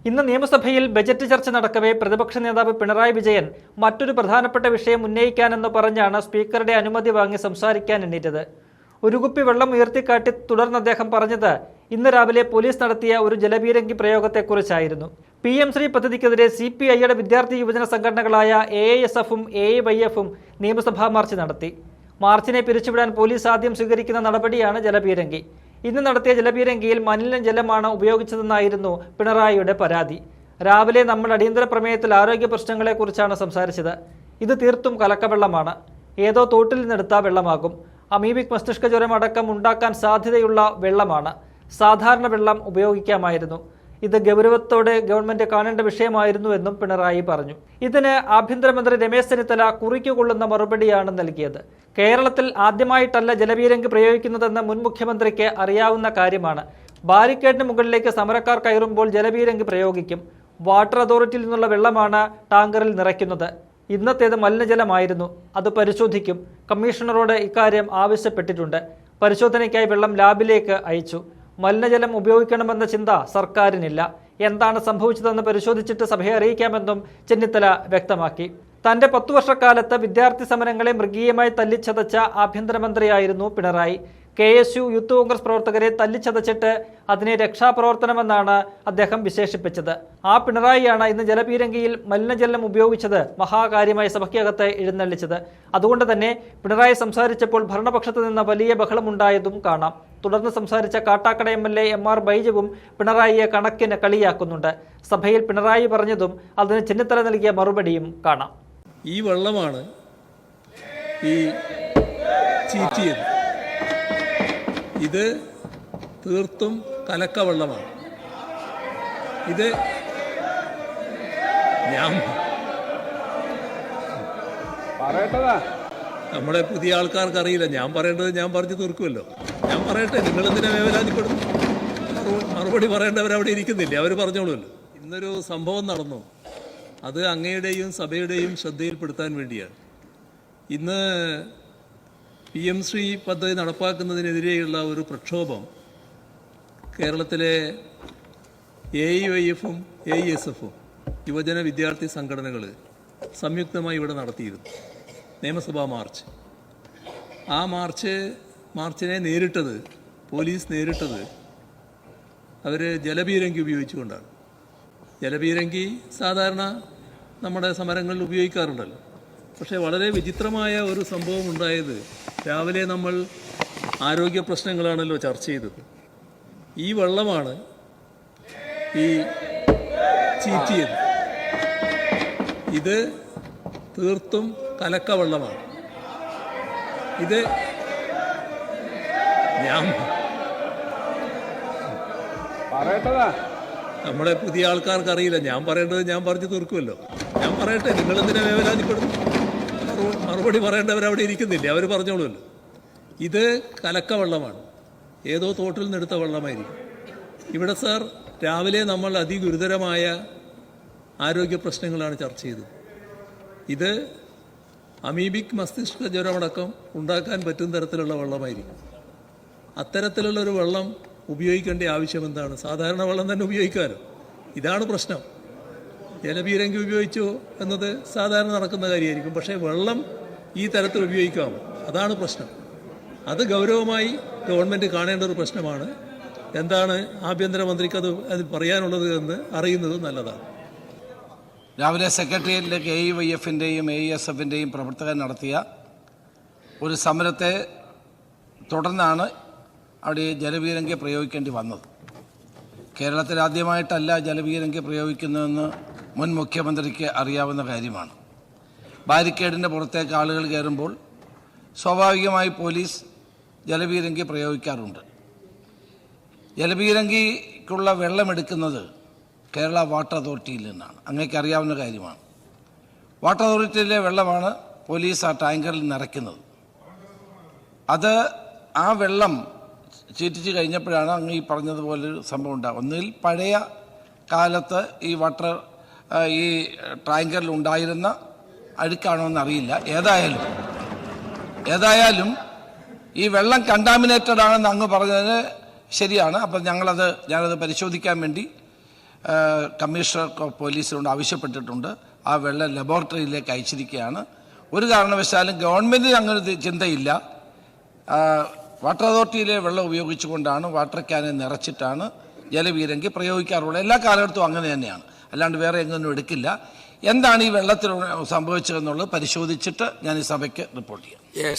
ഇന്ന് നിയമസഭയിൽ ബജറ്റ് ചർച്ച നടക്കവേ പ്രതിപക്ഷ നേതാവ് പിണറായി വിജയൻ മറ്റൊരു പ്രധാനപ്പെട്ട വിഷയം ഉന്നയിക്കാനെന്ന് പറഞ്ഞാണ് സ്പീക്കറുടെ അനുമതി വാങ്ങി സംസാരിക്കാൻ എണ്ണീറ്റത്. ഒരു കുപ്പി വെള്ളം ഉയർത്തിക്കാട്ടി തുടർന്ന് അദ്ദേഹം പറഞ്ഞത് ഇന്ന് രാവിലെ പോലീസ് നടത്തിയ ഒരു ജലപീരങ്കി പ്രയോഗത്തെക്കുറിച്ചായിരുന്നു. PM ശ്രീ പദ്ധതിക്കെതിരെ CPIയുടെ വിദ്യാർത്ഥി യുവജന സംഘടനകളായ AISF-ഉം AIYF-ഉം നിയമസഭാ മാർച്ച് നടത്തി. മാർച്ചിനെ പിരിച്ചുവിടാൻ പോലീസ് ആദ്യം സ്വീകരിക്കുന്ന നടപടിയാണ് ജലപീരങ്കി. ഇന്ന് നടത്തിയ ജലപീരങ്കിയിൽ മലിന ജലമാണ് ഉപയോഗിച്ചതെന്നായിരുന്നു പിണറായിയുടെ പരാതി. രാവിലെ നമ്മൾ അടിയന്തര പ്രമേയത്തിൽ ആരോഗ്യ പ്രശ്നങ്ങളെക്കുറിച്ചാണ് സംസാരിച്ചത്. ഇത് തീർത്തും കലക്കവെള്ളമാണ്. ഏതോ തോട്ടിൽ നിന്നെടുത്ത വെള്ളമാകും. അമീബിക് മസ്തിഷ്ക ജ്വരം അടക്കം ഉണ്ടാക്കാൻ സാധ്യതയുള്ള വെള്ളമാണ്. സാധാരണ വെള്ളം ഉപയോഗിക്കാമായിരുന്നു. ഇത് ഗൗരവത്തോടെ ഗവൺമെന്റ് കാണേണ്ട വിഷയമായിരുന്നുവെന്നും പിണറായി പറഞ്ഞു. ഇതിന് ആഭ്യന്തരമന്ത്രി രമേശ് ചെന്നിത്തല കുറിക്കുകൊള്ളുന്ന മറുപടിയാണ് നൽകിയത്. കേരളത്തിൽ ആദ്യമായിട്ടല്ല ജലപീരങ്കി പ്രയോഗിക്കുന്നതെന്ന് മുൻ മുഖ്യമന്ത്രിക്ക് അറിയാവുന്ന കാര്യമാണ്. ബാരിക്കേഡിന് മുകളിലേക്ക് സമരക്കാർ കയറുമ്പോൾ ജലപീരങ്കി പ്രയോഗിക്കും. വാട്ടർ അതോറിറ്റിയിൽ നിന്നുള്ള വെള്ളമാണ് ടാങ്കറിൽ നിറയ്ക്കുന്നത്. ഇന്നത്തേത് മലിനജലമായിരുന്നു. അത് പരിശോധിക്കും. കമ്മീഷണറോട് ഇക്കാര്യം ആവശ്യപ്പെട്ടിട്ടുണ്ട്. പരിശോധനയ്ക്കായി വെള്ളം ലാബിലേക്ക് അയച്ചു. മലിനജലം ഉപയോഗിക്കണമെന്ന ചിന്ത സർക്കാരിനില്ല. എന്താണ് സംഭവിച്ചതെന്ന് പരിശോധിച്ചിട്ട് സഭയെ അറിയിക്കാമെന്നും ചെന്നിത്തല വ്യക്തമാക്കി. തന്റെ 10 വർഷക്കാലത്ത് വിദ്യാർത്ഥി സമരങ്ങളെ മൃഗീയമായി തല്ലിച്ചതച്ച ആഭ്യന്തരമന്ത്രിയായിരുന്നു പിണറായി. KSU യൂത്ത് കോൺഗ്രസ് പ്രവർത്തകരെ തല്ലിച്ചതച്ചിട്ട് അതിനെ രക്ഷാപ്രവർത്തനമെന്നാണ് അദ്ദേഹം വിശേഷിപ്പിച്ചത്. ആ പിണറായിയാണ് ഇന്ന് ജലപീരങ്കിയിൽ മലിനജലം ഉപയോഗിച്ചത് മഹാകാര്യമായി സഭയ്ക്കകത്ത് എഴുന്നള്ളിച്ചത്. അതുകൊണ്ട് തന്നെ പിണറായി സംസാരിച്ചപ്പോൾ ഭരണപക്ഷത്ത് നിന്ന് വലിയ ബഹളമുണ്ടായതും കാണാം. തുടർന്ന് സംസാരിച്ച കാട്ടാക്കട MLA MR ബൈജുവും പിണറായിയെ കണക്കിന് കളിയാക്കുന്നുണ്ട്. സഭയിൽ പിണറായി പറഞ്ഞതും അതിന് ചെന്നിത്തല നൽകിയ മറുപടിയും കാണാം. ഈ വെള്ളമാണ് ഈ ചീറ്റിയത്. ഇത് തീർത്തും കലക്കവെള്ളമാണ്. ഇത് ഞാൻ നമ്മുടെ പുതിയ ആൾക്കാർക്ക് അറിയില്ല. ഞാൻ പറയേണ്ടത് ഞാൻ പറഞ്ഞു തീർക്കുമല്ലോ. ഞാൻ പറയട്ടെ, നിങ്ങളെന്തിനാ വേവലാതിപ്പെടുന്നു? മറുപടി പറയേണ്ടവരവിടെ ഇരിക്കുന്നില്ലേ, അവർ പറഞ്ഞോളുമല്ലോ. ഇന്നൊരു സംഭവം നടന്നു. അത് അങ്ങയുടെയും സഭയുടെയും ശ്രദ്ധയിൽപ്പെടുത്താൻ വേണ്ടിയാണ്. ഇന്ന് PM ശ്രീ പദ്ധതി നടപ്പാക്കുന്നതിനെതിരെയുള്ള ഒരു പ്രക്ഷോഭം കേരളത്തിലെ AIYF-ഉം AISF-ഉം യുവജന വിദ്യാർത്ഥി സംഘടനകൾ സംയുക്തമായി ഇവിടെ നടത്തിയിരുന്നു. നിയമസഭാ മാർച്ച്. ആ മാർച്ചിനെ പോലീസ് നേരിട്ടത് അവർ ജലപീരങ്കി ഉപയോഗിച്ചുകൊണ്ടാണ്. ജലപീരങ്കി സാധാരണ നമ്മുടെ സമരങ്ങളിൽ ഉപയോഗിക്കാറുണ്ടല്ലോ. പക്ഷേ വളരെ വിചിത്രമായ ഒരു സംഭവം ഉണ്ടായത്, രാവിലെ നമ്മൾ ആരോഗ്യ പ്രശ്നങ്ങളാണല്ലോ ചർച്ച ചെയ്തത്. ഈ വെള്ളമാണ് ഈ ചീറ്റിയത്. ഇത് തീർത്തും കലക്കവെള്ളമാണ്. ഇത് ഞാൻ നമ്മുടെ പുതിയ ആൾക്കാർക്ക് അറിയില്ല. ഞാൻ പറയേണ്ടത് ഞാൻ പറഞ്ഞു തീർക്കുമല്ലോ. ഞാൻ പറയട്ടെ, നിങ്ങളെന്തിനാ വേവലാതിപ്പെടുന്നു? മറുപടി പറയേണ്ടവരവിടെ ഇരിക്കുന്നില്ലേ, അവർ പറഞ്ഞോളുമല്ലോ. ഇത് കലക്കവെള്ളമാണ്. ഏതോ തോട്ടിൽ നിന്നെടുത്ത വെള്ളമായിരിക്കും. ഇവിടെ സാർ, രാവിലെ നമ്മൾ അതിഗുരുതരമായ ആരോഗ്യ പ്രശ്നങ്ങളാണ് ചർച്ച ചെയ്തത്. ഇത് അമീബിക് മസ്തിഷ്ക ജ്വരമടക്കം ഉണ്ടാക്കാൻ പറ്റുന്ന തരത്തിലുള്ള വെള്ളമായിരിക്കും. അത്തരത്തിലുള്ളൊരു വെള്ളം ഉപയോഗിക്കേണ്ട ആവശ്യം എന്താണ്? സാധാരണ വെള്ളം തന്നെ ഉപയോഗിക്കാമല്ലോ. ഇതാണ് പ്രശ്നം. ജലപീരങ്കി ഉപയോഗിച്ചു എന്നത് സാധാരണ നടക്കുന്ന കാര്യമായിരിക്കും. പക്ഷേ വെള്ളം ഈ തരത്തിൽ ഉപയോഗിക്കാമോ? അതാണ് പ്രശ്നം. അത് ഗൗരവമായി ഗവൺമെൻറ് കാണേണ്ട ഒരു പ്രശ്നമാണ്. എന്താണ് ആഭ്യന്തരമന്ത്രിക്ക് അതിൽ പറയാനുള്ളത് എന്ന് അറിയുന്നത് നല്ലതാണ്. രാവിലെ സെക്രട്ടേറിയറ്റിലേക്ക് AIYF-ൻ്റെയും AISF-ൻ്റെയും പ്രവർത്തകർ നടത്തിയ ഒരു സമരത്തെ തുടർന്നാണ് അവിടെ ജലപീരങ്കി പ്രയോഗിക്കേണ്ടി വന്നത്. കേരളത്തിൽ ആദ്യമായിട്ടല്ല ജലപീരങ്കി പ്രയോഗിക്കുന്നതെന്ന് മുൻ മുഖ്യമന്ത്രിക്ക് അറിയാവുന്ന കാര്യമാണ്. ബാരിക്കേഡിൻ്റെ പുറത്തേക്ക് ആളുകൾ കയറുമ്പോൾ സ്വാഭാവികമായി പോലീസ് ജലപീരങ്കി പ്രയോഗിക്കാറുണ്ട്. ജലപീരങ്കിക്കുള്ള വെള്ളമെടുക്കുന്നത് കേരള വാട്ടർ അതോറിറ്റിയിൽ നിന്നാണ്. അങ്ങേക്ക് അറിയാവുന്ന കാര്യമാണ്. വാട്ടർ അതോറിറ്റിയിലെ വെള്ളമാണ് പോലീസ് ആ ടാങ്കറിൽ നിറയ്ക്കുന്നത്. ആ വെള്ളം ചീറ്റിച്ച് കഴിഞ്ഞപ്പോഴാണ് അങ്ങ് ഈ പറഞ്ഞതുപോലൊരു സംഭവം ഉണ്ടാകും. ഒന്നുകിൽ പഴയ കാലത്ത് ഈ ടാങ്കറിൽ ഉണ്ടായിരുന്ന അഴുക്കാണോ എന്നറിയില്ല. ഏതായാലും ഈ വെള്ളം കണ്ടാമിനേറ്റഡ് ആണെന്ന് അങ്ങ് പറഞ്ഞതിന് ശരിയാണ്. അപ്പം ഞാനത് പരിശോധിക്കാൻ വേണ്ടി കമ്മീഷണർ ഓഫ് പോലീസിനോട് ആവശ്യപ്പെട്ടിട്ടുണ്ട്. ആ വെള്ളം ലബോറട്ടറിയിലേക്ക് അയച്ചിരിക്കുകയാണ്. ഒരു കാരണവശാലും ഗവൺമെൻറ്റിന് അങ്ങനെ ഒരു ചിന്തയില്ല. വാട്ടർ അതോറിറ്റിയിലെ വെള്ളം ഉപയോഗിച്ചുകൊണ്ടാണ് വാട്ടർ ക്യാനെ നിറച്ചിട്ടാണ് ജലപീരങ്കി പ്രയോഗിക്കാറുള്ളത്. എല്ലാ കാലഘട്ടവും അങ്ങനെ തന്നെയാണ്, അല്ലാണ്ട് വേറെ എങ്ങൊന്നും എടുക്കില്ല. എന്താണ് ഈ വെള്ളത്തിൽ സംഭവിച്ചതെന്നുള്ളത് പരിശോധിച്ചിട്ട് ഞാൻ ഈ സഭയ്ക്ക് റിപ്പോർട്ട് ചെയ്യാം.